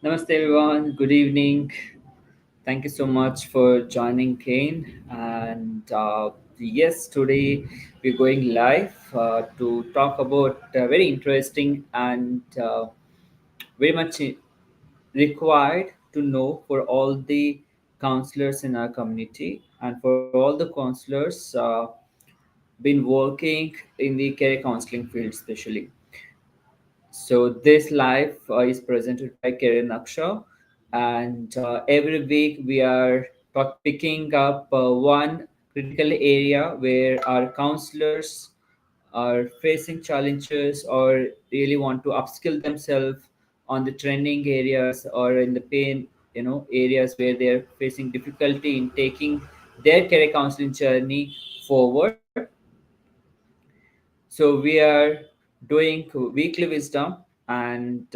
Namaste, everyone. Good evening. Thank you so much for joining, Kane. And yes, today we're going live to talk about very interesting and very much required to know for all the counselors in our community and for all the counselors been working in the career counseling field, especially. So this live is presented by Karen Aksha, and every week we are picking up one critical area where our counselors are facing challenges or really want to upskill themselves on the training areas or in the pain, areas where they're facing difficulty in taking their career counseling journey forward. So we are doing weekly wisdom, and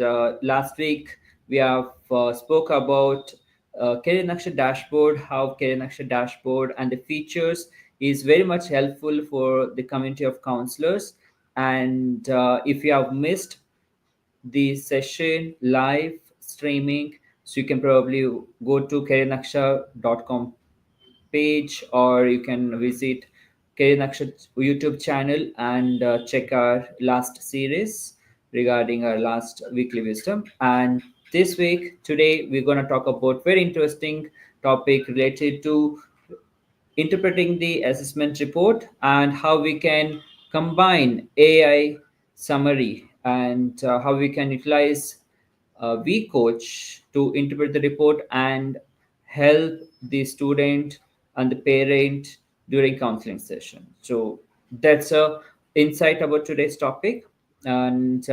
last week we have spoke about Career Naksha dashboard, how Career Naksha dashboard and the features is very much helpful for the community of counselors. And if you have missed the session live streaming, so you can probably go to careernaksha.com page, or you can visit Kerry Nakshat YouTube channel and check our last series regarding our last weekly wisdom. And this week, today, we're going to talk about very interesting topic related to interpreting the assessment report and how we can combine AI summary and how we can utilize vCoach to interpret the report and help the student and the parent during counseling session. So that's a insight about today's topic. And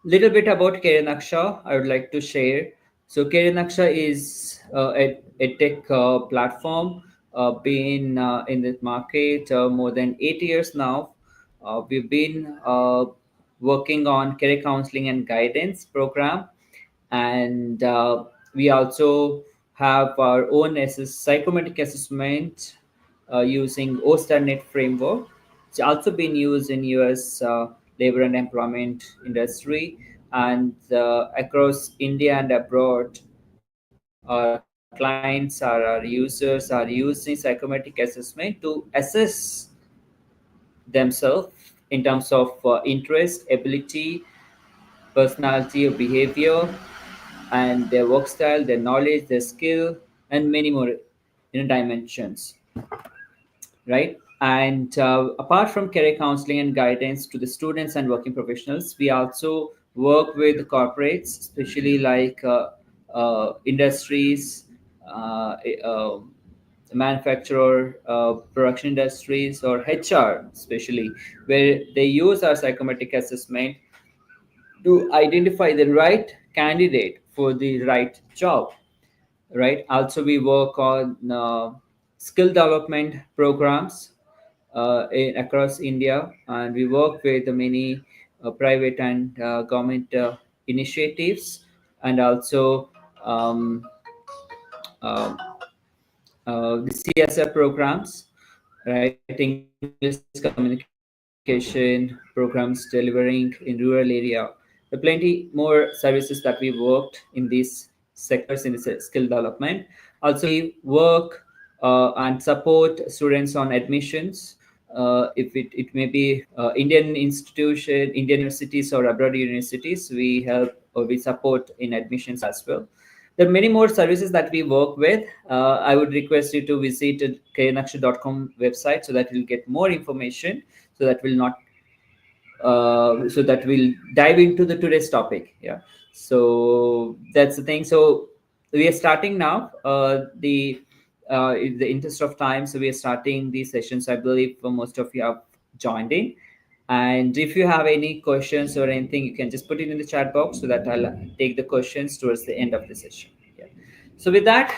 little bit about Karen Aksha I would like to share. So Karen Aksha is a tech platform, been in the market more than 8 years now. We've been working on career counseling and guidance program, and we also have our own psychometric assessment using OSTARnet framework. It's also been used in US labor and employment industry, and across India and abroad. Our clients, our users are using psychometric assessment to assess themselves in terms of interest, ability, personality, or behavior, and their work style, their knowledge, their skill, and many more dimensions, right? And apart from career counseling and guidance to the students and working professionals, we also work with corporates, especially like industries, uh, uh, manufacturer, production industries, or HR, especially, where they use our psychometric assessment to identify the right candidate for the right job, right? Also, we work on skill development programs across India, and we work with many private and government initiatives, and also um, the CSR programs, right? English communication programs delivering in rural area. There are plenty more services that we worked in these sectors in the skill development. Also, we work and support students on admissions. If it may be Indian institution, Indian universities or abroad universities, we help or we support in admissions as well. There are many more services that we work with. I would request you to visit careernaksha.com website so that you'll get more information. So that we'll dive into the today's topic. Yeah. So that's the thing. So we are starting now. In the interest of time, so we are starting these sessions. I believe most of you have joined in. And if you have any questions or anything, you can just put it in the chat box so that I'll take the questions towards the end of the session. Yeah. So with that,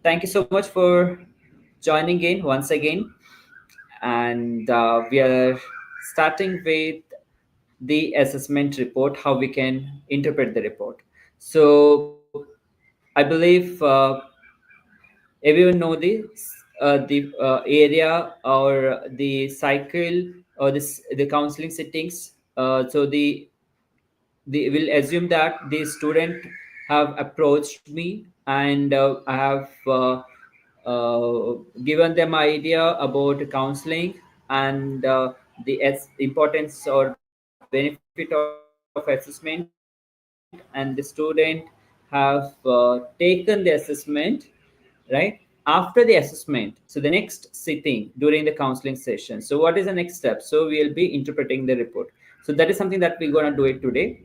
thank you so much for joining in once again. And we are starting with the assessment report, how we can interpret the report. So I believe everyone know the area or the cycle or the counseling settings. So they will assume that the student have approached me, and I have given them idea about counseling, and the importance or benefit of assessment, and the student have taken the assessment, right? After the assessment, so the next sitting during the counseling session, so what is the next step? So we'll be interpreting the report. So that is something that we're going to do it today,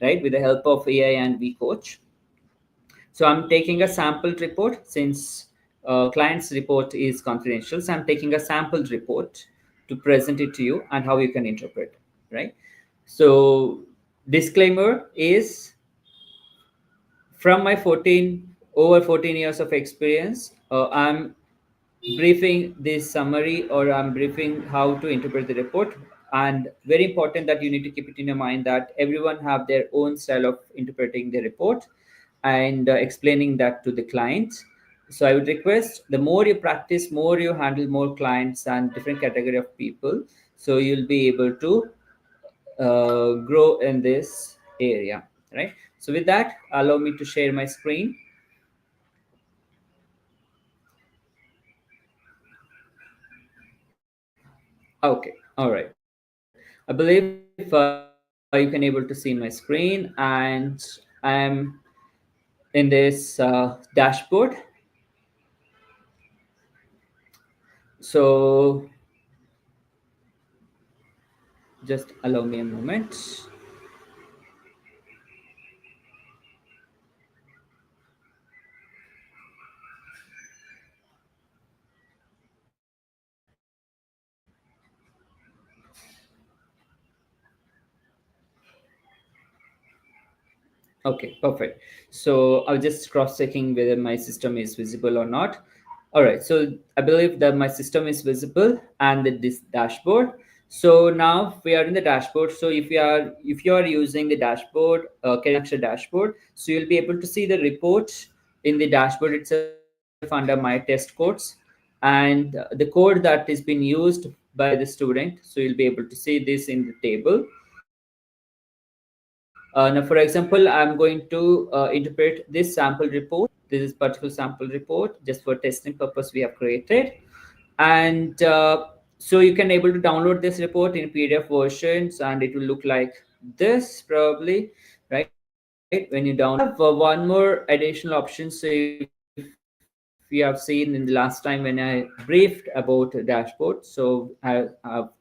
right, with the help of AI and vCoach. So I'm taking a sample report, since client's report is confidential. So I'm taking a sample report to present it to you and how you can interpret, right? So disclaimer is, from my 14 years of experience, I'm briefing this summary, or I'm briefing how to interpret the report. And very important that you need to keep it in your mind that everyone have their own style of interpreting the report and explaining that to the clients. So I would request, the more you practice, more you handle more clients and different category of people, so you'll be able to grow in this area, right? So with that, allow me to share my screen. Okay, all right. I believe you can able to see my screen, and I'm in this dashboard. So just allow me a moment. Okay, perfect. So I'll just cross-checking whether my system is visible or not. All right, so I believe that my system is visible and this dashboard. So now we are in the dashboard. So if you are using the dashboard, Career dashboard, so you'll be able to see the report in the dashboard itself under my test codes, and the code that is being used by the student. So you'll be able to see this in the table. Now, for example, I'm going to interpret this sample report. This is particular sample report just for testing purpose we have created, and so you can able to download this report in PDF versions, and it will look like this probably, right? When you download, have one more additional option. So if you have seen in the last time when I briefed about dashboard, so I've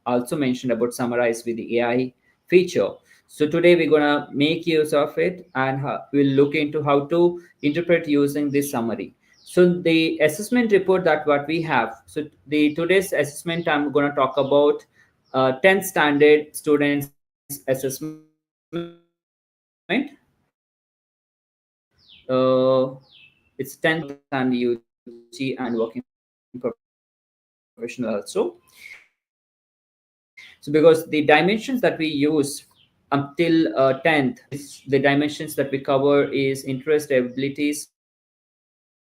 also mentioned about summarize with the AI feature. So today we're gonna make use of it, and we'll look into how to interpret using this summary. So the assessment report that what we have. So the today's assessment, I'm gonna talk about 10th standard students assessment. It's 10th and UG and working professional also. So because the dimensions that we use until 10th, is the dimensions that we cover is interest, abilities,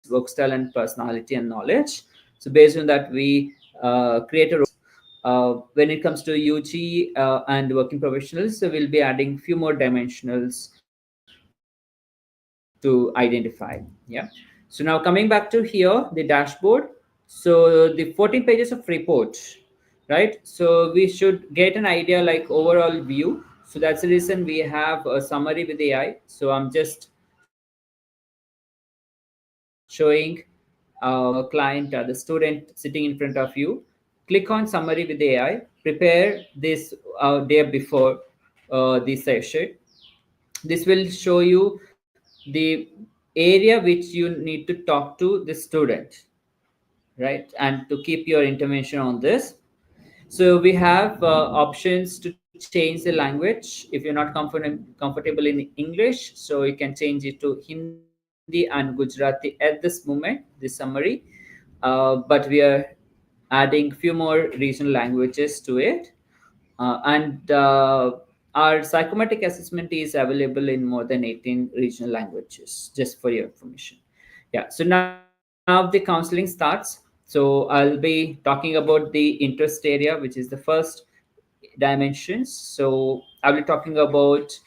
work style, and personality and knowledge. So based on that, we create a when it comes to UG and working professionals, so we'll be adding few more dimensionals to identify. Yeah. So now coming back to here, the dashboard. So the 14 pages of report, right? So we should get an idea like overall view. So that's the reason we have a summary with AI. So I'm just showing client, the student sitting in front of you. Click on summary with AI. Prepare this day before the session. This will show you the area which you need to talk to the student, right? And to keep your intervention on this. So we have options to change the language. If you're not comfortable in English, so you can change it to Hindi and Gujarati at this moment, this summary. But we are adding few more regional languages to it. And our psychometric assessment is available in more than 18 regional languages, just for your information. Yeah, so now the counseling starts. So I'll be talking about the interest area, which is the first dimensions. So I'll be talking about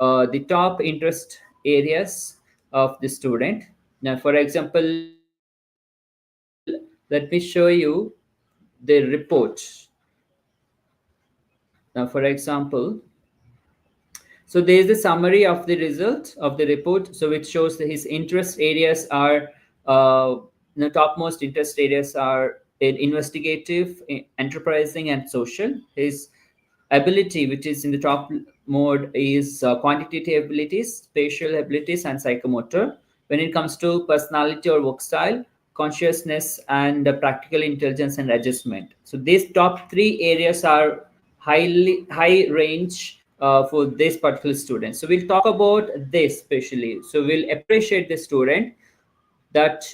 the top interest areas of the student. Now, for example, let me show you the report. Now, for example, so there is the summary of the result of the report. So it shows that his interest areas are the topmost interest areas are in investigative, enterprising, and social. His ability, which is in the top mode, is quantitative abilities, spatial abilities, and psychomotor. When it comes to personality or work style, consciousness, and practical intelligence and adjustment. So these top three areas are highly high range for this particular student. So we'll talk about this specially. So we'll appreciate the student that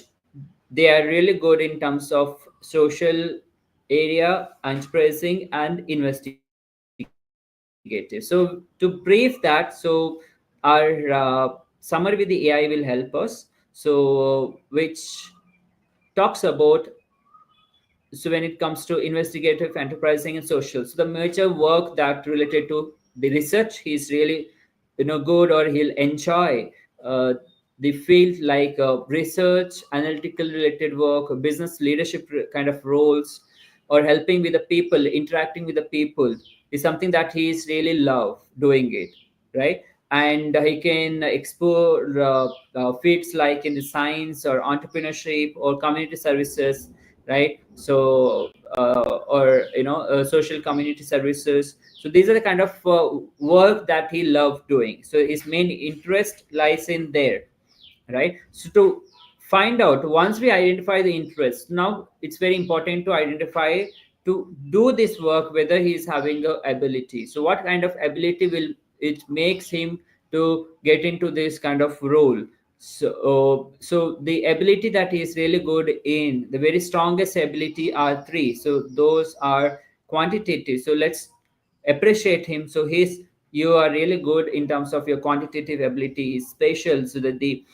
they are really good in terms of social area, enterprising, and investigative. So to brief that, so our summary with the AI will help us. Which talks about, so when it comes to investigative, enterprising, and social, so the major work that related to the research, he's really good, or he'll enjoy uh, the field like research, analytical related work, business leadership kind of roles, or helping with the people, interacting with the people, is something that he's really love doing it, right? And he can explore fields like in the science or entrepreneurship or community services, right? So or social community services. So these are the kind of work that he loved doing, so his main interest lies in there, right? So to find out, once we identify the interest, now it's very important to identify, to do this work, whether he is having a ability. So what kind of ability will it makes him to get into this kind of role. So the ability that he is really good in, the very strongest ability are three. So those are quantitative. So let's appreciate him. So he's, you are really good in terms of your quantitative ability. Is spatial, so that the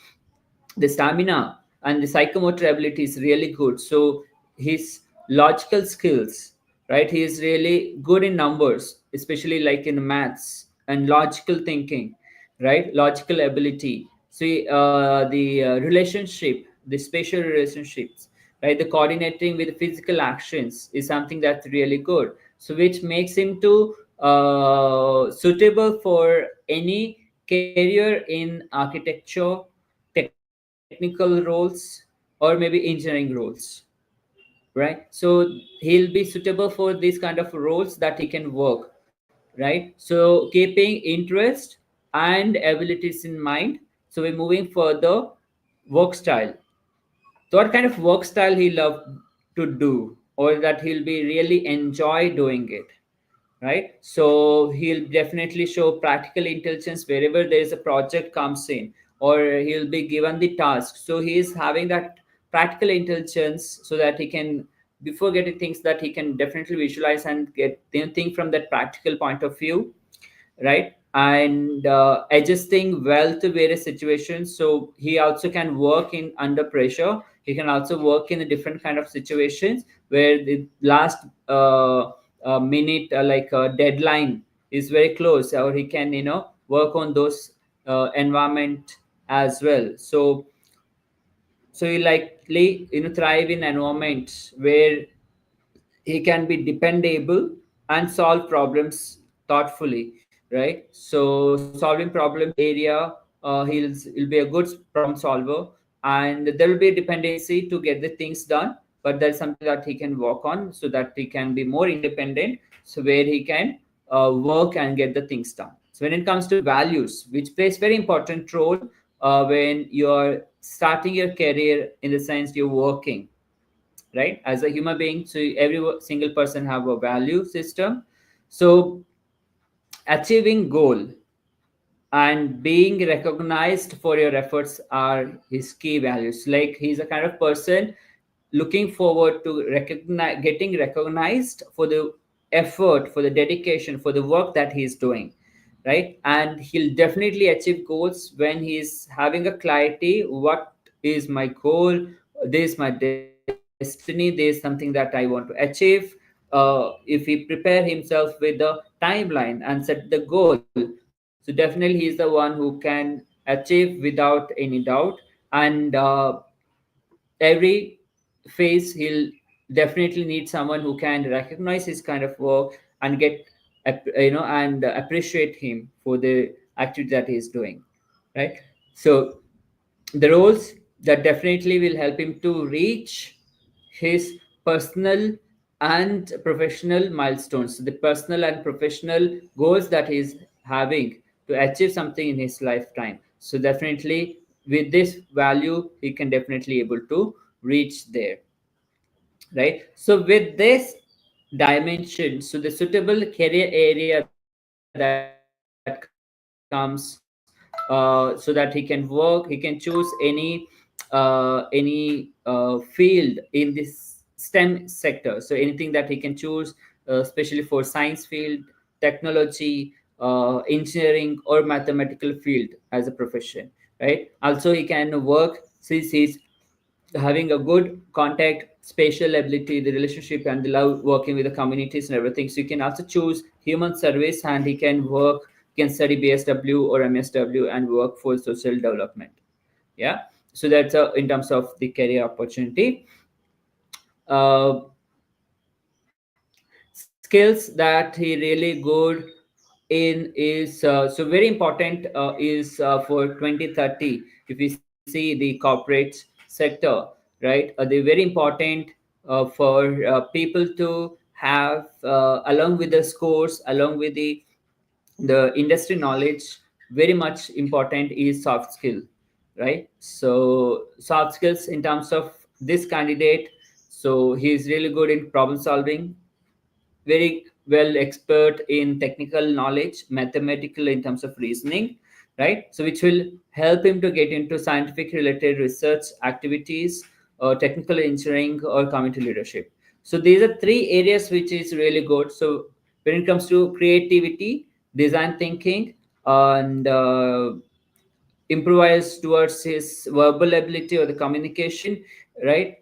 stamina and the psychomotor ability is really good. So his logical skills, right? He is really good in numbers, especially like in maths and logical thinking, right? Logical ability. So the relationship, the spatial relationships, right? The coordinating with physical actions is something that's really good. So which makes him to suitable for any career in architecture, technical roles, or maybe engineering roles, right? So he'll be suitable for these kind of roles that he can work, right? So keeping interest and abilities in mind. So we're moving further. Work style. So what kind of work style he love to do, or that he'll be really enjoy doing it, right? So he'll definitely show practical intelligence wherever there is a project comes in, or he'll be given the task. So he's having that practical intelligence, so that he can, before getting things, that he can definitely visualize and get, think from that practical point of view, right? And adjusting well to various situations. So he also can work in under pressure. He can also work in a different kind of situations where the last minute, like deadline is very close, or he can work on those environment as well. So he likely thrive in environments where he can be dependable and solve problems thoughtfully, right? So solving problems area, he'll be a good problem solver, and there will be a dependency to get the things done, but that's something that he can work on, so that he can be more independent, so where he can work and get the things done. So when it comes to values, which plays very important role when you're starting your career, in the sense you're working, right, as a human being. So every single person have a value system. So achieving goal and being recognized for your efforts are his key values. Like he's a kind of person looking forward to recognize, getting recognized for the effort, for the dedication, for the work that he's doing, right? And he'll definitely achieve goals when he's having a clarity, what is my goal, this is my destiny, this is something that I want to achieve. If he prepare himself with the timeline and set the goal, So definitely he's the one who can achieve without any doubt. And every phase he'll definitely need someone who can recognize his kind of work and get and appreciate him for the activity that he's doing, right? So the roles that definitely will help him to reach his personal and professional milestones, the personal and professional goals that he's having to achieve something in his lifetime. So definitely with this value he can definitely able to reach there, right? So with this dimension, so the suitable career area that comes, so that he can work, he can choose any field in this STEM sector. So anything that he can choose, especially for science field, technology, engineering, or mathematical field as a profession, right? Also, he can work since he's having a good contact, spatial ability, the relationship, and the love working with the communities and everything. So you can also choose human service, and he can work, he can study BSW or MSW and work for social development. Yeah. So that's in terms of the career opportunity. Uh, Skills that he really good in is so very important is for 2030. If we see the corporate sector, right, they're very important for people to have along with the scores, along with the industry knowledge. Very much important is soft skill, right? So soft skills in terms of this candidate, so he's really good in problem solving, very well expert in technical knowledge, mathematical in terms of reasoning, right? So which will help him to get into scientific related research activities, or technical engineering, or community leadership. So these are three areas which is really good. So when it comes to creativity, design thinking, and improvise towards his verbal ability or the communication, right?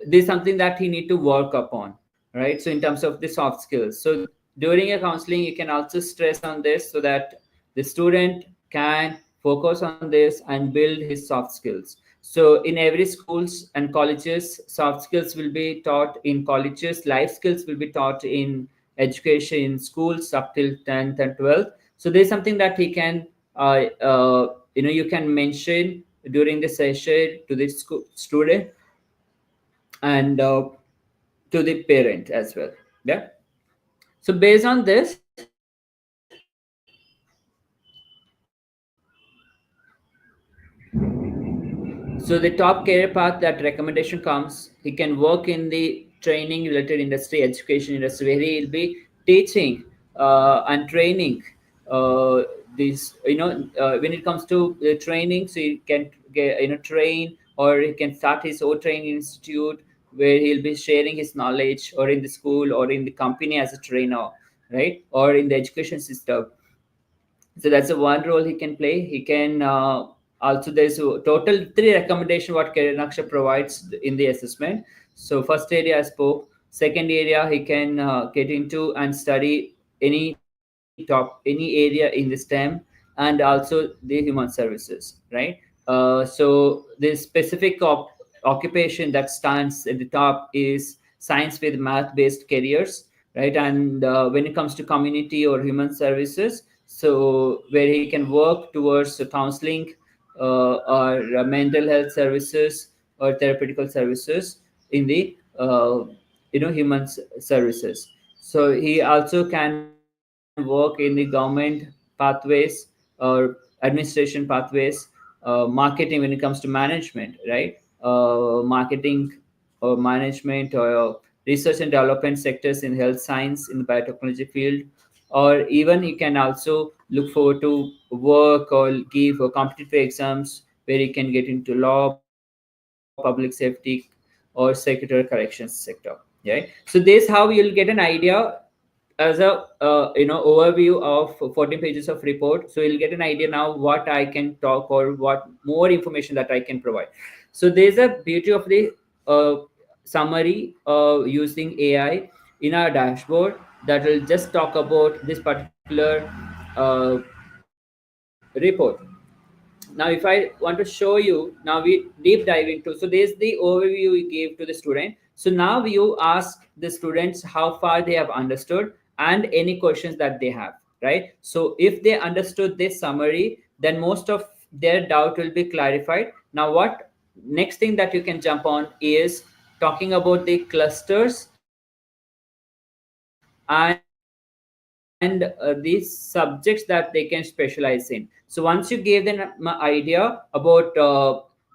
There's something that he need to work upon, right? So in terms of the soft skills, so during a counseling you can also stress on this so that the student can focus on this and build his soft skills. So in every schools and colleges, soft skills will be taught in colleges, life skills will be taught in education in schools up till 10th and 12th. So there's something that he can you can mention during the session to the student and to the parent as well. Yeah. So based on this, so the top career path that recommendation comes, he can work in the training related industry, education industry, where he will be teaching and training these, when it comes to the training, so he can get, train, or he can start his own training institute where he'll be sharing his knowledge, or in the school or in the company as a trainer, right? Or in the education system. So that's the one role he can play. He can also, there's a total three recommendation what Career Naksha provides in the assessment. So first area I spoke. Second area he can get into and study any area in the STEM, and also the human services, right? So the specific occupation that stands at the top is science with math based careers, right? And when it comes to community or human services, so where he can work towards counseling, or mental health services, or therapeutical services in the human services. So he also can work in the government pathways or administration pathways, marketing when it comes to management, right? Marketing or management, or research and development sectors in health science, in the biotechnology field. Or even you can also look forward to work or give competitive exams where you can get into law, public safety, or secretary corrections sector. Yeah. So this how you'll get an idea as a overview of 14 pages of report. So you'll get an idea now what I can talk, or what more information that I can provide. So there's a beauty of the uh, summary using AI in our dashboard that will just talk about this particular report. Now if I want to show you, now we deep dive into, so there's the overview we gave to the student. So now you ask the students how far they have understood and any questions that they have, right? So if they understood this summary, then most of their doubt will be clarified. Now what next thing that you can jump on is talking about the clusters and these subjects that they can specialize in. So once you gave them an idea about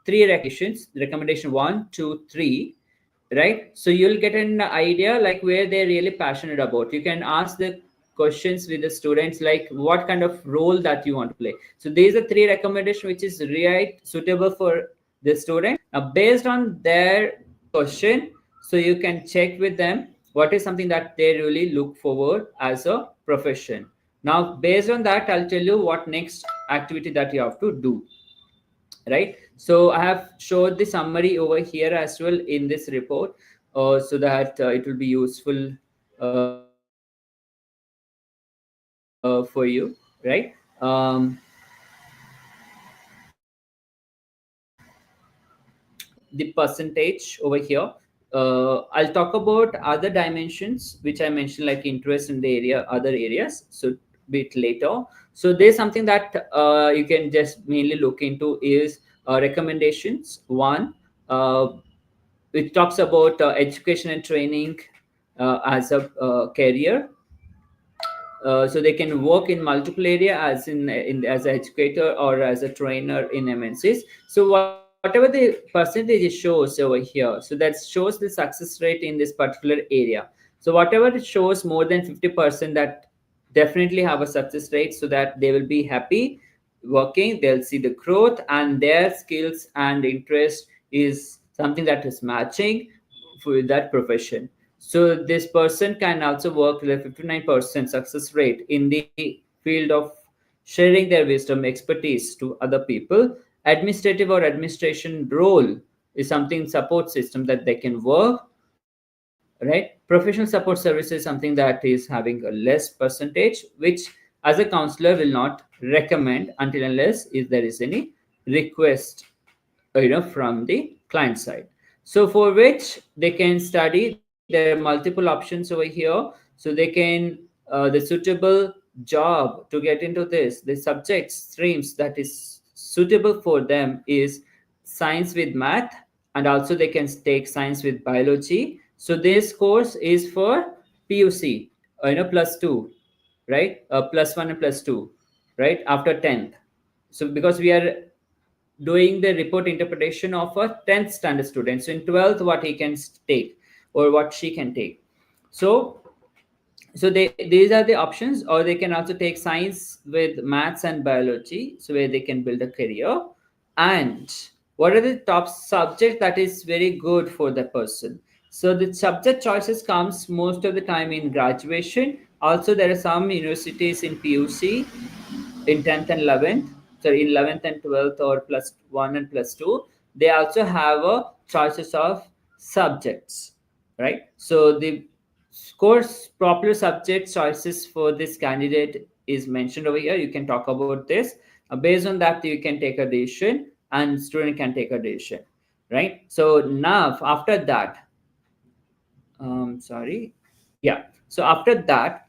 three recommendation 1, 2, 3, right? So you'll get an idea like where they're really passionate about. You can ask the questions with the students like what kind of role that you want to play. So these are three recommendations which is right suitable for the student. Now based on their question, so you can check with them what is something that they really look forward as a profession. Now based on that, I'll tell you what next activity that you have to do, right? So I have showed the summary over here as well in this report, so that it will be useful for you, right? The percentage over here, I'll talk about other dimensions which I mentioned like interest in the area, other areas, so bit later. So there's something that you can just mainly look into is recommendations one. It talks about education and training as a career. So they can work in multiple area as in as an educator or as a trainer in MNCs. So whatever the percentage shows over here, so that shows the success rate in this particular area. So whatever it shows more than 50%, that definitely have a success rate, so that they will be happy working, they'll see the growth and their skills and interest is something that is matching for that profession. So this person can also work with a 59% success rate in the field of sharing their wisdom, expertise to other people. Administrative or administration role is something support system that they can work, right? Professional support service is something that is having a less percentage, which as a counselor will not recommend until unless if there is any request, from the client side. So for which they can study, there are multiple options over here. So they can the suitable job to get into this, the subject streams that is suitable for them is science with math, and also they can take science with biology. So this course is for PUC, plus two, right? Plus one and plus two, right? After 10th. So because we are doing the report interpretation of a 10th standard student, so in 12th what he can take or what she can take. So these are the options, or they can also take science with maths and biology, so where they can build a career. And what are the top subject that is very good for the person? So the subject choices comes most of the time in graduation. Also there are some universities in PUC in 10th and 11th, so in 11th and 12th or plus 1 and plus 2, they also have a choices of subjects, right? So the course popular subject choices for this candidate is mentioned over here. You can talk about this. Based on that you can take a decision and student can take a decision, right? So now after that, sorry, yeah, so after that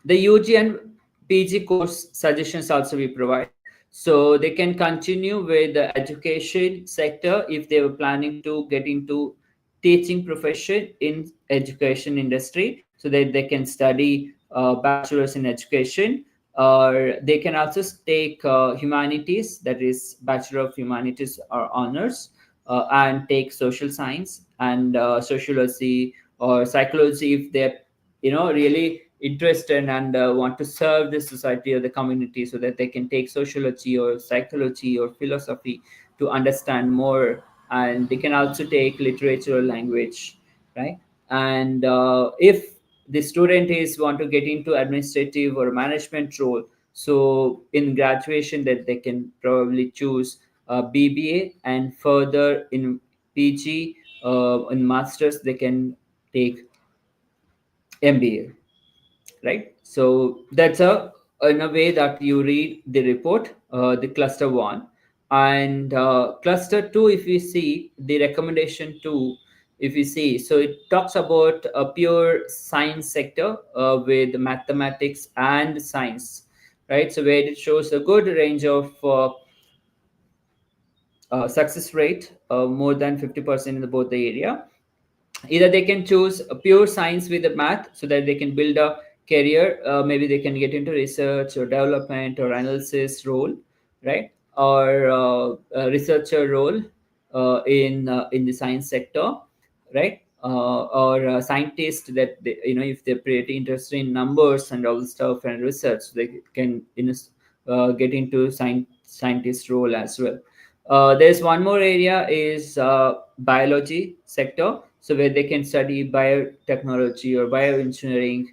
the UG and PG course suggestions also we provide. So they can continue with the education sector if they were planning to get into teaching profession in education industry, so that they can study bachelor's in education, or they can also take humanities, that is bachelor of humanities or honors, and take social science and sociology or psychology if they're really interested and want to serve the society or the community, so that they can take sociology or psychology or philosophy to understand more. And they can also take literature or language, right? And if the student is want to get into administrative or management role, so in graduation that they can probably choose BBA, and further in PG, in masters they can take MBA, right? So that's a in a way that you read the report, the cluster one, and cluster two, if you see the recommendation two, if you see, so it talks about a pure science sector with mathematics and science, right? So where it shows a good range of success rate, more than 50% in the both the area. Either they can choose a pure science with the math so that they can build a career, maybe they can get into research or development or analysis role, right? Or a researcher role in the science sector, right? Or a scientist that they, if they're pretty interested in numbers and all the stuff and research, they can get into scientist role as well. There's one more area is biology sector, so where they can study biotechnology or bioengineering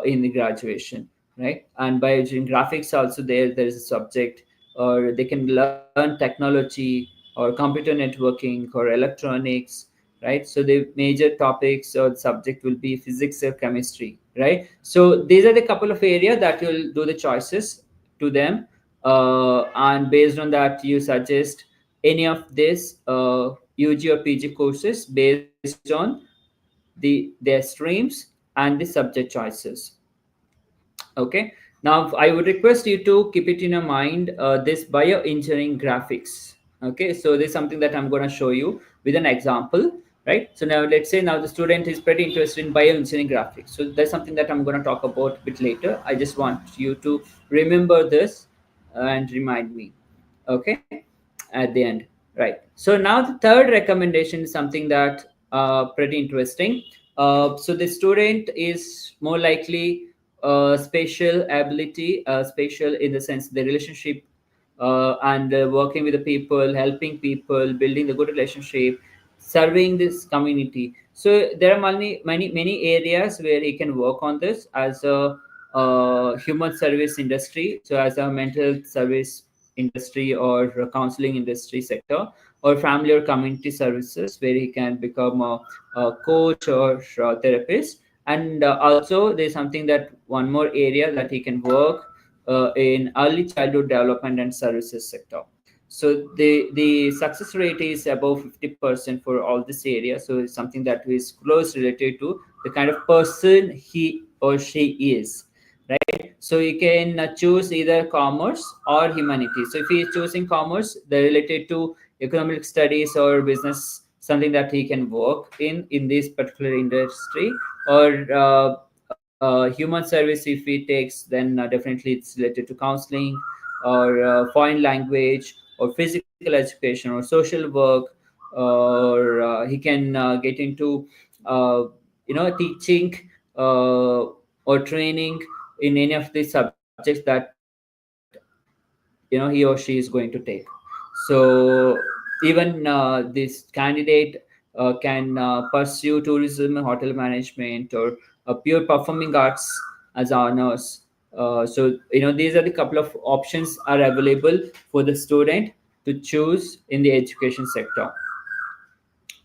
in the graduation, right? And bioengineering graphics also there is a subject, or they can learn technology or computer networking or electronics, right? So the major topics or subject will be physics or chemistry, right? So these are the couple of areas that you'll do the choices to them, and based on that you suggest any of this UG or PG courses based on their streams and the subject choices. Okay. Now I would request you to keep it in your mind, this bioengineering graphics. Okay, so this is something that I'm going to show you with an example, right? So now let's say now the student is pretty interested in bioengineering graphics. So that's something that I'm going to talk about a bit later. I just want you to remember this and remind me. Okay, at the end, right? So now the third recommendation is something that pretty interesting. So the student is more likely spatial ability, spatial in the sense the relationship, and working with the people, helping people, building the good relationship, serving this community. So there are many areas where he can work on this as a human service industry, so as a mental service industry or a counseling industry sector, or family or community services where he can become a coach or a therapist. And also there's something that one more area that he can work in early childhood development and services sector. So the success rate is above 50% for all this area. So it's something that is close related to the kind of person he or she is, right? So you can choose either commerce or humanities. So if he is choosing commerce, they're related to economic studies or business, something that he can work in this particular industry. Or human service, if he takes, then definitely it's related to counseling or foreign language or physical education or social work, or he can get into teaching or training in any of the subjects that he or she is going to take. So even this candidate can pursue tourism and hotel management, or pure performing arts as honors. So these are the couple of options are available for the student to choose in the education sector.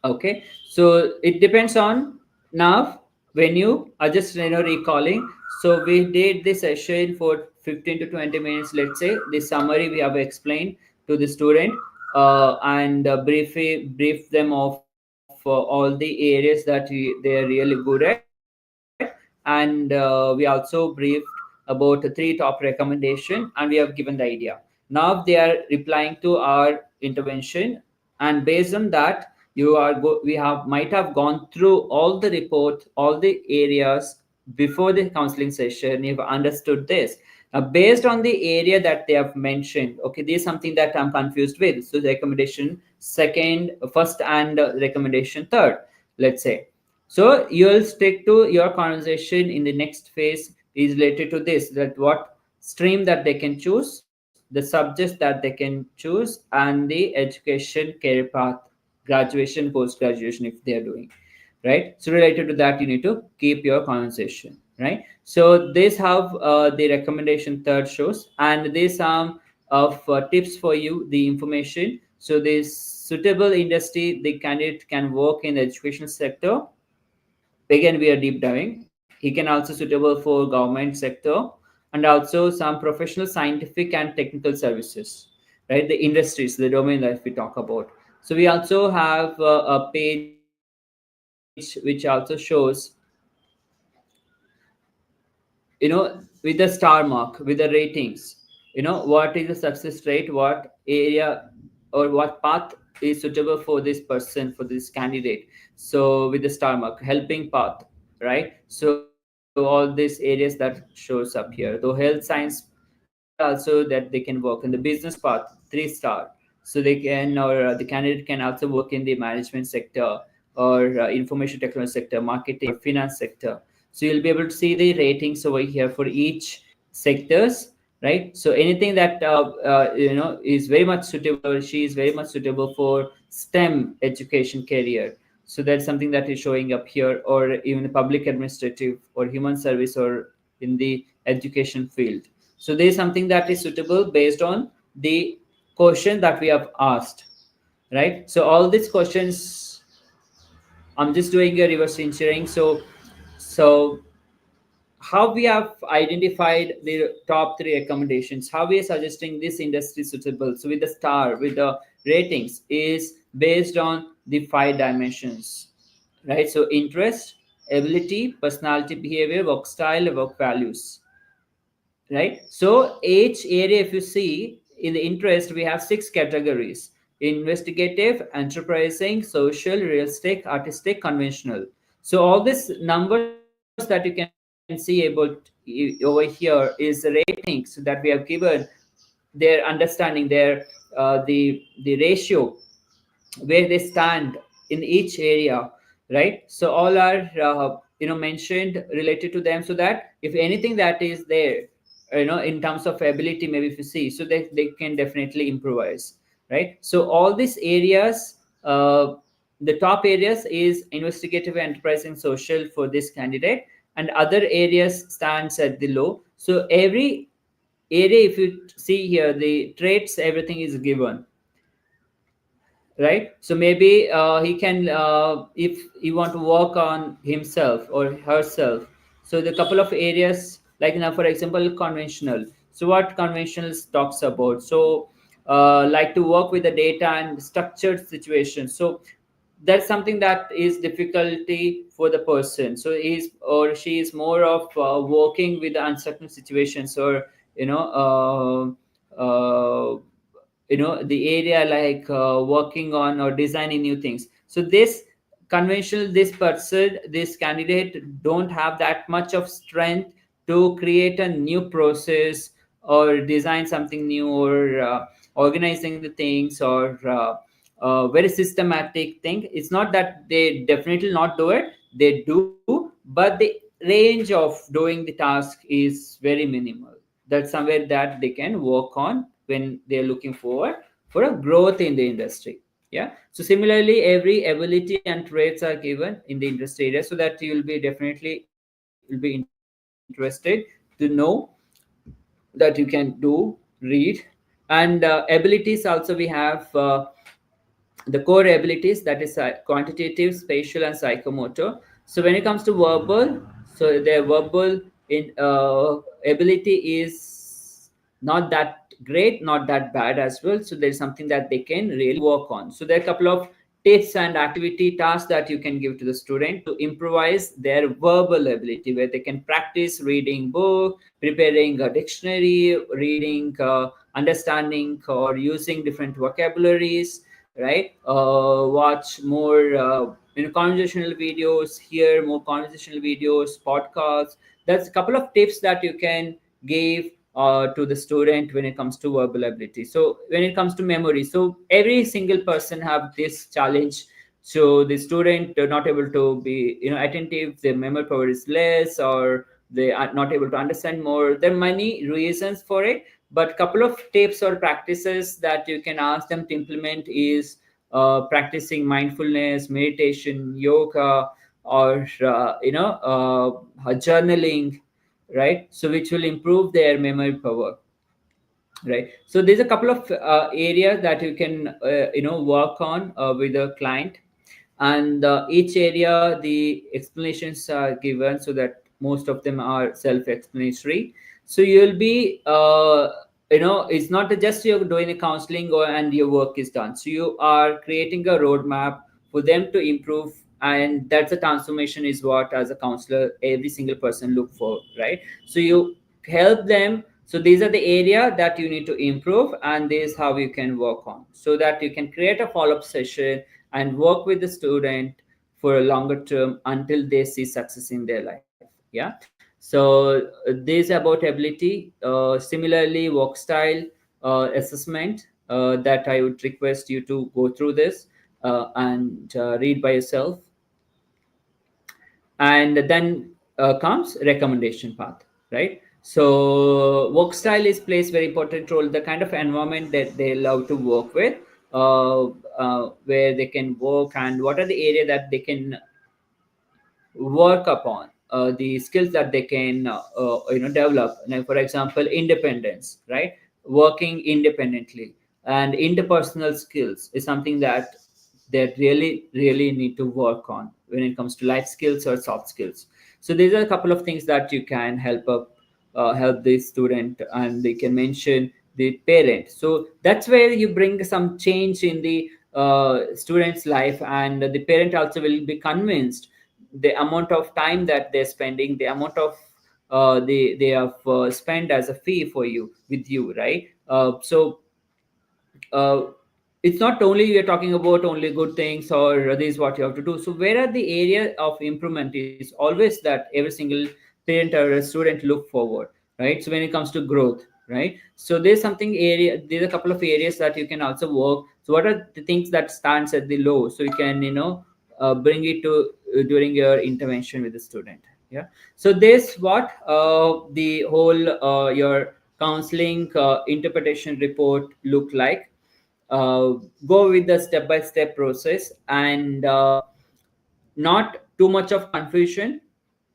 Okay, so it depends on now when you are just recalling. So we did this session for 15 to 20 minutes. Let's say the summary we have explained to the student, and brief them of all the areas that they are really good at. And we also briefed about the three top recommendation, and we have given the idea. Now they are replying to our intervention, and based on that we have might have gone through all the report, all the areas before the counseling session. You've understood this. Now based on the area that they have mentioned, okay, this is something that I'm confused with. So the recommendation second first and recommendation third, let's say. So you'll stick to your conversation in the next phase is related to this, that what stream that they can choose, the subjects that they can choose, and the education career path, graduation, post graduation, if they are doing, right? So related to that you need to keep your conversation, right? So this have the recommendation third shows, and this some of tips for you, the information. So this suitable industry the candidate can work in the education sector. Again we are deep diving. He can also suitable for government sector, and also some professional, scientific, and technical services, right? The industries, the domain that we talk about. So we also have a page which also shows, with the star mark, with the ratings, what is the success rate, what area or what path is suitable for this person, for this candidate. So with the star mark, helping path, right? So all these areas that shows up here, though health science also, that they can work in the business path, 3 star. So they can, or the candidate can also work in the management sector, or information technology sector, marketing, or finance sector. So you'll be able to see the ratings over here for each sectors, right? So anything that is very much suitable, or she is very much suitable for STEM education career. So that's something that is showing up here, or even the public administrative or human service, or in the education field. So there is something that is suitable based on the question that we have asked, right? So all these questions, I'm just doing a reverse engineering. So how we have identified the top 3 recommendations, how we are suggesting this industry suitable, so with the star, with the ratings, is based on the 5 dimensions, right? So interest, ability, personality, behavior, work style, work values, right? So each area, if you see in the interest, we have 6 categories: investigative, enterprising, social, realistic, artistic, conventional. So all these numbers that you can see about over here is the ratings that we have given, their understanding, their the ratio where they stand in each area, right? So all are mentioned related to them, so that if anything that is there, in terms of ability, maybe if you see, so they can definitely improvise, right? So all these areas, the top areas is investigative, enterprising, social for this candidate, and other areas stands at the low. So every area, if you see here, the traits, everything is given, right? So maybe he can, if he want to work on himself or herself. So the couple of areas, like now for example, conventional. So what conventional talks about? So like to work with the data and structured situations. So that's something that is difficulty for the person. So he's or she is more of working with the uncertain situations, or you know the area, like working on or designing new things. So this conventional, this person, this candidate don't have that much of strength to create a new process, or design something new, or organizing the things, or very systematic thing. It's not that they definitely not do it, they do, but the range of doing the task is very minimal. That's somewhere that they can work on when they're looking forward for a growth in the industry. Yeah. So similarly, every ability and traits are given in the industry area, so that you'll be definitely will be interested to know that you can do, read. And abilities also, we have the core abilities, that is quantitative, spatial, and psychomotor. So when it comes to verbal, so their verbal in ability is not that great, not that bad as well. So there's something that they can really work on. So there are a couple of tips and activity tasks that you can give to the student to improvise their verbal ability, where they can practice reading book, preparing a dictionary, reading, understanding or using different vocabularies, right? Watch more conversational videos, hear more conversational videos, podcasts. That's a couple of tips that you can give to the student when it comes to verbal ability. So when it comes to memory, so every single person have this challenge. So the student are not able to be attentive, their memory power is less, or they are not able to understand more. There are many reasons for it, but couple of tips or practices that you can ask them to implement is practicing mindfulness, meditation, yoga, or journaling, right? So which will improve their memory power, right? So there's a couple of areas that you can work on with a client, and each area the explanations are given, so that most of them are self-explanatory. So you'll be it's not just you're doing a counseling and your work is done. So you are creating a roadmap for them to improve, and that's a transformation is what as a counselor every single person look for, right? So you help them. So these are the area that you need to improve, and this is how you can work on, so that you can create a follow-up session and work with the student for a longer term until they see success in their life. Yeah. So this about ability. Similarly, work style assessment, that I would request you to go through this and read by yourself. And then comes recommendation path, right? So work style is plays very important role, the kind of environment that they love to work with, where they can work, and what are the area that they can work upon, the skills that they can develop. Like for example, independence, right? Working independently and interpersonal skills is something that they really need to work on when it comes to life skills or soft skills. So these are a couple of things that you can help the student, and they can mention the parent. So that's where you bring some change in the student's life, and the parent also will be convinced the amount of time that they're spending, the amount of they have spent as a fee for you with you, right? Uh, it's not only you're talking about only good things or this is what you have to do. So where are the area of improvement is always that every single parent or a student look forward, right? So when it comes to growth, right? So there's a couple of areas that you can also work. So what are the things that stands at the low, so you can bring it to during your intervention with the student. Yeah. So this what the whole your counseling interpretation report look like. uh, Go with the step by step process, and not too much of confusion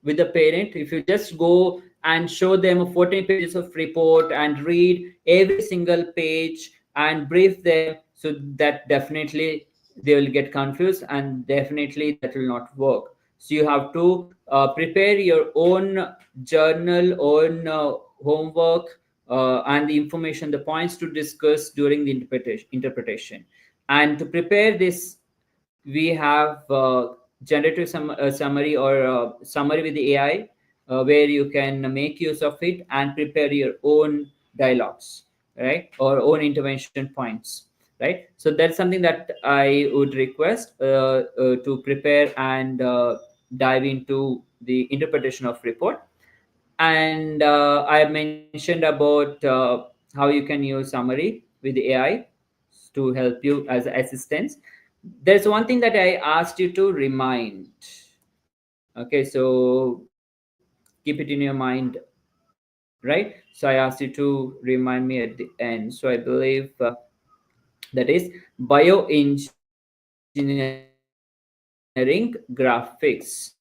with the parent. If you just go and show them 14 pages of report and read every single page and brief them, so that definitely they will get confused, and definitely that will not work. So you have to prepare your own journal, own homework, and the information, the points to discuss during the interpretation. And to prepare this, we have generative summary, or summary with the AI, where you can make use of it and prepare your own dialogues, right, or own intervention points, right? So that's something that I would request to prepare and dive into the interpretation of report. And I mentioned about how you can use summary with the AI to help you as assistance. There's one thing that I asked you to remind. Okay, so keep it in your mind, right? So I asked you to remind me at the end. So I believe that is bioengineering graphics.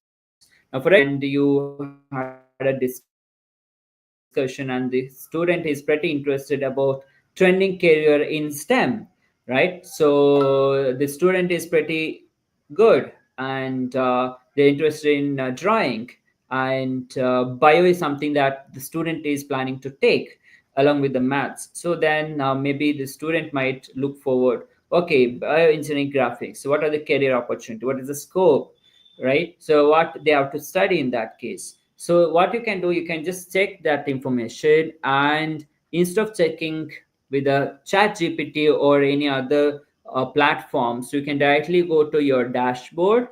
Now, for example, and you had a discussion, and the student is pretty interested about trending career in STEM, right? So the student is pretty good, and they're interested in drawing, and bio is something that the student is planning to take along with the maths. So then maybe the student might look forward. Okay, bioengineering graphics, what are the career opportunity, what is the scope, right? So what they have to study in that case. So what you can do, you can just check that information, and instead of checking with a chat gpt or any other platforms, you can directly go to your dashboard,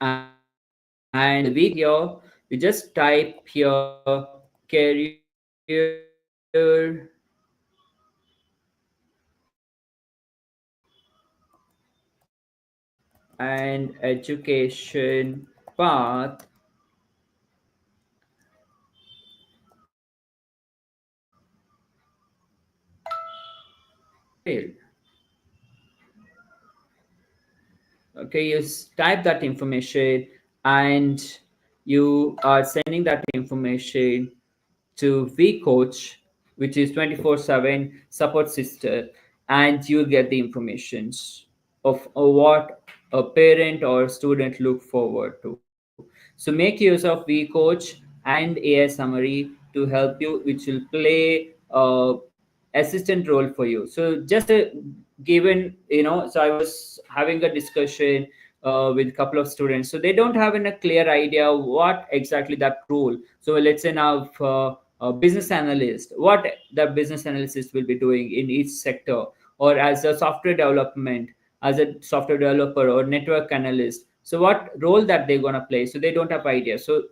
and in the week here, you just type here career and education path failed. Okay, you type that information, and you are sending that information to vcoach, which is 24/7 support system, and you'll get the informations of what a parent or student look forward to. So make use of vCoach and AI summary to help you, which will play assistant role for you. So just a given, so I was having a discussion with a couple of students, so they don't have a clear idea what exactly that role. So let's say now a business analyst, what the business analyst will be doing in each sector, or as a software development, as a software developer or network analyst, so what role that they're going to play, so they don't have idea. So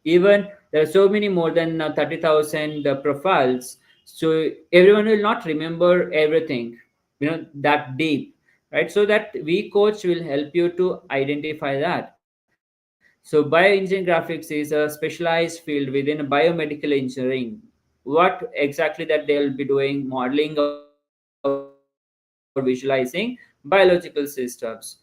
even there are so many more than 30,000 profiles, so everyone will not remember everything, that deep, right? So that we coach will help you to identify that. So bioengineering graphics is a specialized field within biomedical engineering. What exactly that they'll be doing, modeling or visualizing biological systems.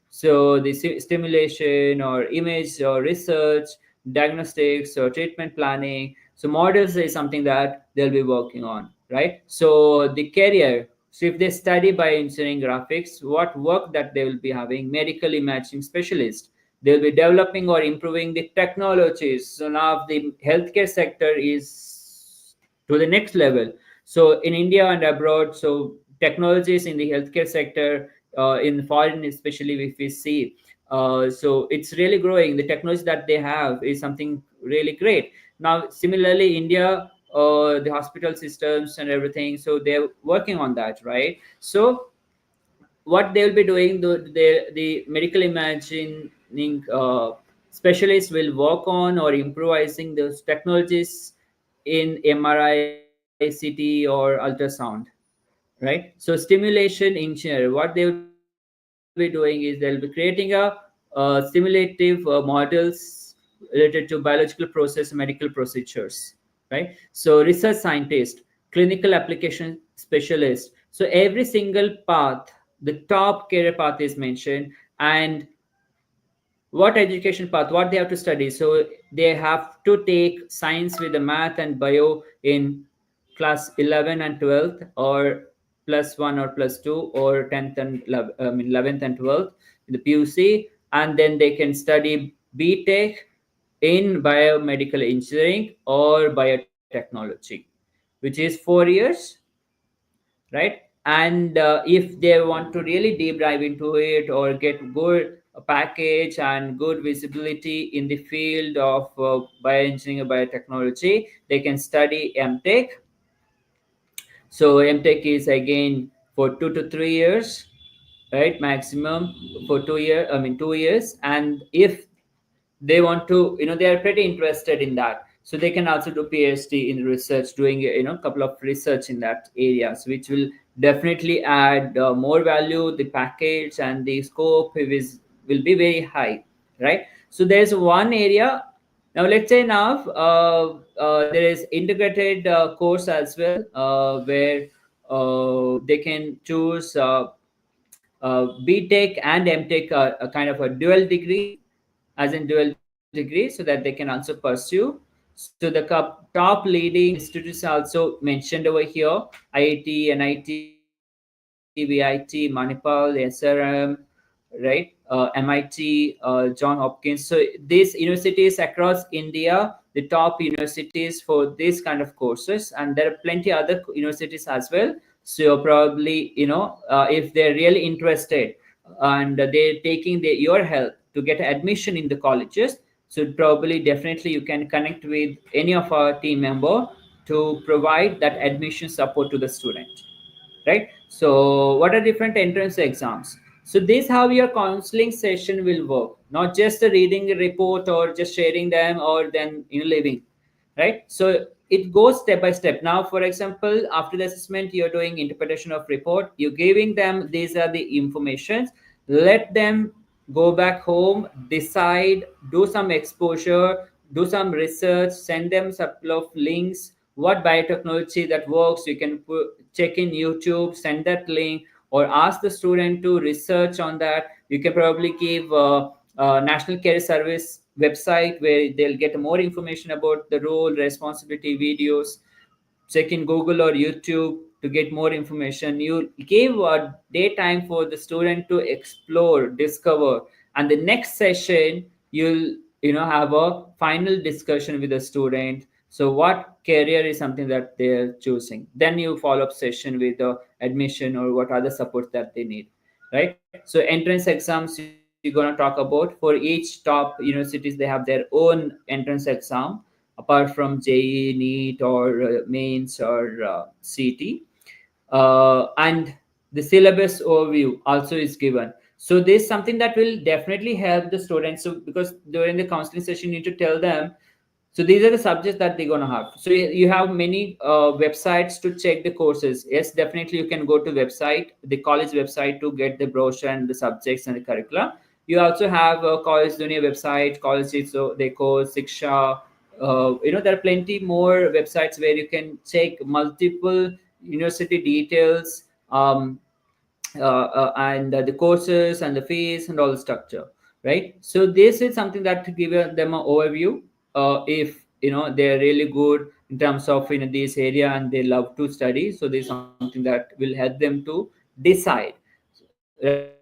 So the stimulation or image or research, diagnostics or treatment planning. So models is something that they'll be working on, right? So the career, so if they study bioengineering graphics, what work that they will be having? Medical imaging specialist. They'll be developing or improving the technologies. So now the healthcare sector is to the next level. So in India and abroad, so technologies in the healthcare sector, in foreign especially, if we see, so it's really growing. The technology that they have is something really great. Now similarly India, the hospital systems and everything, so they're working on that, right? So what they'll be doing, the medical imagining specialists will work on or improvising those technologies in MRI, CT, or ultrasound, right? So stimulation engineer, what they will be doing is they'll be creating simulative models related to biological process, medical procedures, right? So research scientist, clinical application specialist. So every single path, the top career path is mentioned. And what education path, what they have to study, so they have to take science with the math and bio in class 11 and 12th, or plus 1 or plus 2, or 10th and 11th and 12th in the PUC. And then they can study BTech in biomedical engineering or biotechnology, which is 4 years, right? And if they want to really deep dive into it or get good package and good visibility in the field of bioengineering or biotechnology, they can study MTech. So MTech is again for 2 to 3 years, right? Maximum for 2 year, 2 years. And if they want to, they are pretty interested in that, so they can also do PhD in research, doing a couple of research in that areas, which will definitely add more value. The package and the scope will be very high, right? So there's one area. Now let's say now there is integrated course as well, where they can choose BTech and MTech, a kind of a dual degree, as in dual degree, so that they can also pursue. So the top leading institutes are also mentioned over here: IIT, NIT, VIT, Manipal, SRM, right? MIT, John Hopkins. So these universities across India, the top universities for this kind of courses, and there are plenty other universities as well. So probably, if they're really interested and they're taking your help to get admission in the colleges, so probably definitely you can connect with any of our team member to provide that admission support to the student, right? So what are different entrance exams? So this how your counseling session will work, not just the reading a report or just sharing them or then leaving, right? So it goes step by step. Now for example, after the assessment, you're doing interpretation of report, you're giving them these are the informations. Let them go back home, decide, do some exposure, do some research, send them a couple of links, what biotechnology that works. You can check in YouTube, send that link, or ask the student to research on that. You can probably give National Care Service website where they'll get more information about the role, responsibility videos. Check in Google or YouTube to get more information. You give a daytime for the student to explore, discover, and the next session you'll have a final discussion with the student. So what career is something that they're choosing, then you follow up session with the admission or what other support that they need, right? So entrance exams you're going to talk about. For each top universities, they have their own entrance exam apart from JE, NEET, or mains or CT. And the syllabus overview also is given. So this is something that will definitely help the students. So because during the counseling session you need to tell them, so these are the subjects that they're going to have. So you have many websites to check the courses. Yes, definitely you can go to website, the college website, to get the brochure and the subjects and the curricula. You also have a college dunia website, college, so they call Siksha. There are plenty more websites where you can check multiple university details, and the courses and the fees and all the structure, right? So this is something that to give them an overview. If they're really good in terms of this area and they love to study, so this is something that will help them to decide,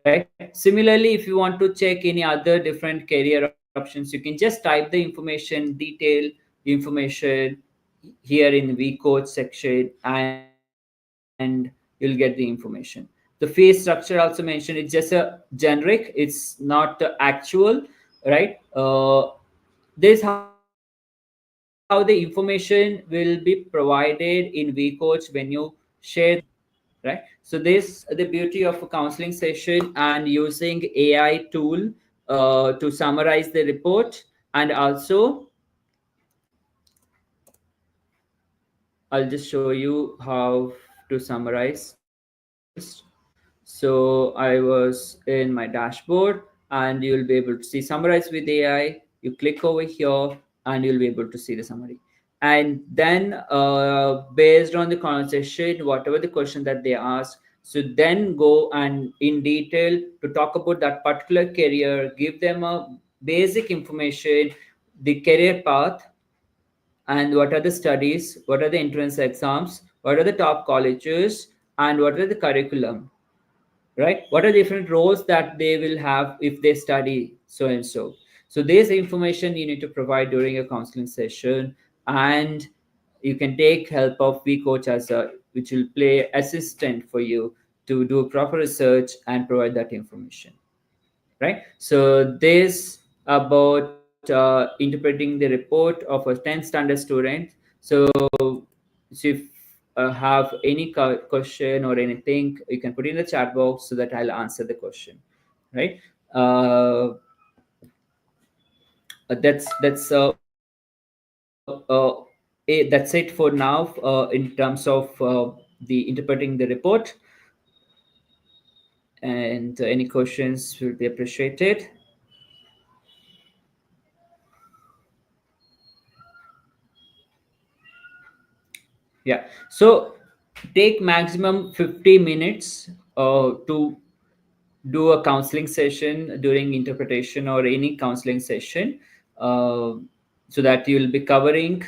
right? Similarly, if you want to check any other different career options, you can just type the information, detail the information here in the vCode section, and you'll get the information. The fee structure also mentioned, it's just a generic, it's not the actual, right? This is how the information will be provided in vCoach when you share the information, right? So this the beauty of a counseling session and using AI tool to summarize the report. And also I'll just show you how to summarize first. So I was in my dashboard, and you'll be able to see summarize with AI. You click over here and you'll be able to see the summary. And then based on the conversation, whatever the question that they ask, so then go and in detail to talk about that particular career, give them a basic information, the career path, and what are the studies, what are the entrance exams, what are the top colleges, and what are the curriculum, right? What are different roles that they will have if they study so and so. So this information you need to provide during a counseling session. And you can take help of vCoach as a which will play assistant for you to do proper research and provide that information, right? So this about interpreting the report of a 10th standard student. So, if have any question or anything, you can put in the chat box so that I'll answer the question, right? uh, that's it for now in terms of the interpreting the report. And any questions will be appreciated. Yeah. So take maximum 50 minutes to do a counseling session during interpretation or any counseling session, uh, so that you will be covering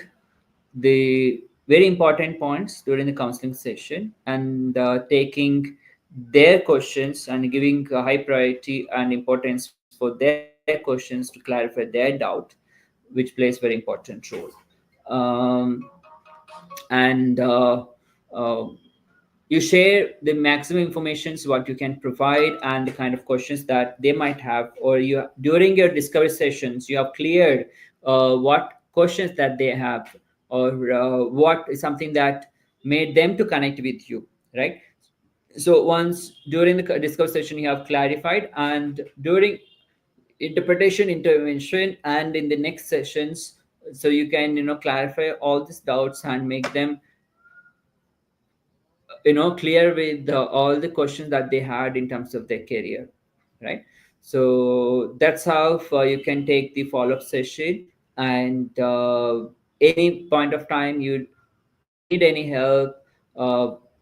the very important points during the counseling session, and taking their questions and giving a high priority and importance for their questions to clarify their doubt, which plays very important role. um, and uh, you share the maximum informations what you can provide and the kind of questions that they might have, or you during your discovery sessions you have cleared what questions that they have, or what is something that made them to connect with you, right? So once during the discovery session you have clarified, and during interpretation intervention and in the next sessions, so you can clarify all these doubts and make them clear with all the questions that they had in terms of their career, right? So that's how you can take the follow-up session. And any point of time you need any help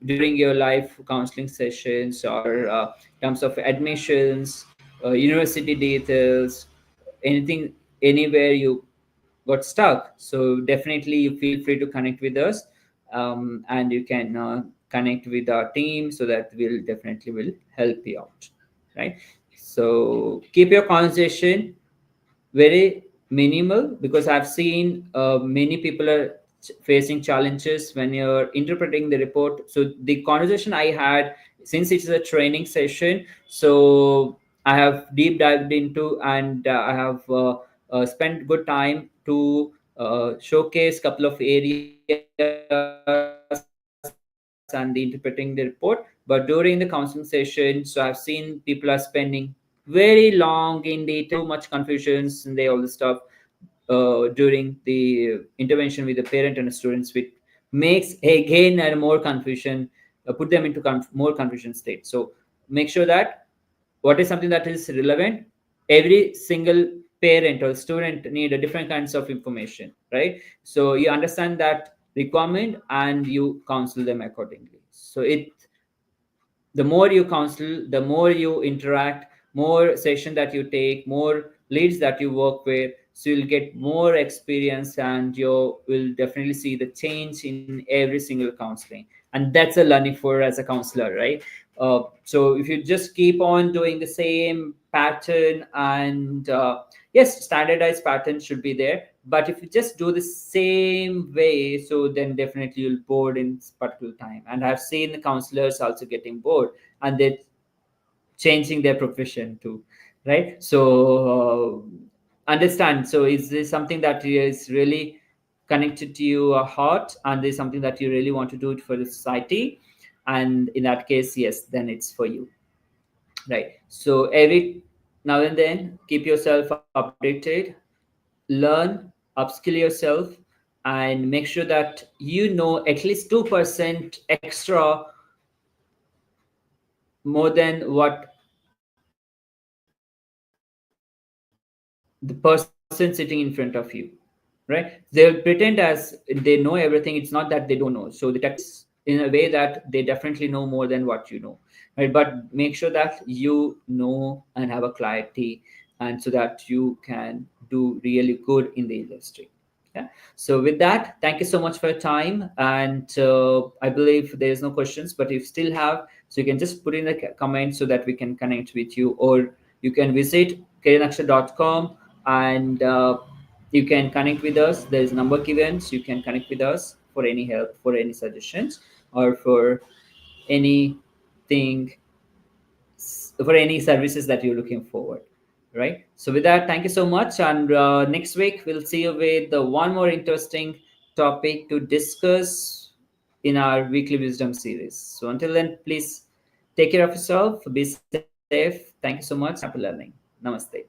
during your life counseling sessions, or in terms of admissions, university details, anything, anywhere you got stuck, so definitely you feel free to connect with us. And you can connect with our team, so that we'll definitely will help you out, right? So keep your conversation very minimal, because I've seen many people are facing challenges when you're interpreting the report. So the conversation I had, since it is a training session, so I have deep dived into, and I have spent good time to showcase couple of areas and the interpreting the report. But during the counseling session, so I've seen people are spending very long in detail, too much confusions and they all the stuff during the intervention with the parent and the students, which makes again more confusion, put them into more confusion state. So make sure that what is something that is relevant, every single parent or student need a different kinds of information, right? So you understand that requirement and you counsel them accordingly. So it, the more you counsel, the more you interact, more session that you take, more leads that you work with, so you'll get more experience and you will definitely see the change in every single counseling. And that's a learning for as a counselor, right? So if you just keep on doing the same pattern, and yes, standardized pattern should be there, but if you just do the same way, so then definitely you'll bored in particular time. And I've seen the counselors also getting bored, and they're changing their profession too, right? So understand, so is this something that is really connected to your heart, and there's something that you really want to do it for the society, and in that case, yes, then it's for you, right? So every now and then, keep yourself updated, learn, upskill yourself, and make sure that you know at least 2% extra more than what the person sitting in front of you, right? They'll pretend as they know everything. It's not that they don't know. So the techniques in a way that they definitely know more than what you know, right? But make sure that you know and have a clarity, and so that you can do really good in the industry. Yeah. So with that, thank you so much for your time. And I believe there's no questions, but if you still have, so you can just put in the comment so that we can connect with you, or you can visit careernaksha.com, and you can connect with us. There's number given, so you can connect with us for any help, for any suggestions, or for anything, for any services that you're looking forward, right? So with that, thank you so much, and next week we'll see you with one more interesting topic to discuss in our weekly wisdom series. So until then, please take care of yourself, be safe. Thank you so much, and happy learning. Namaste.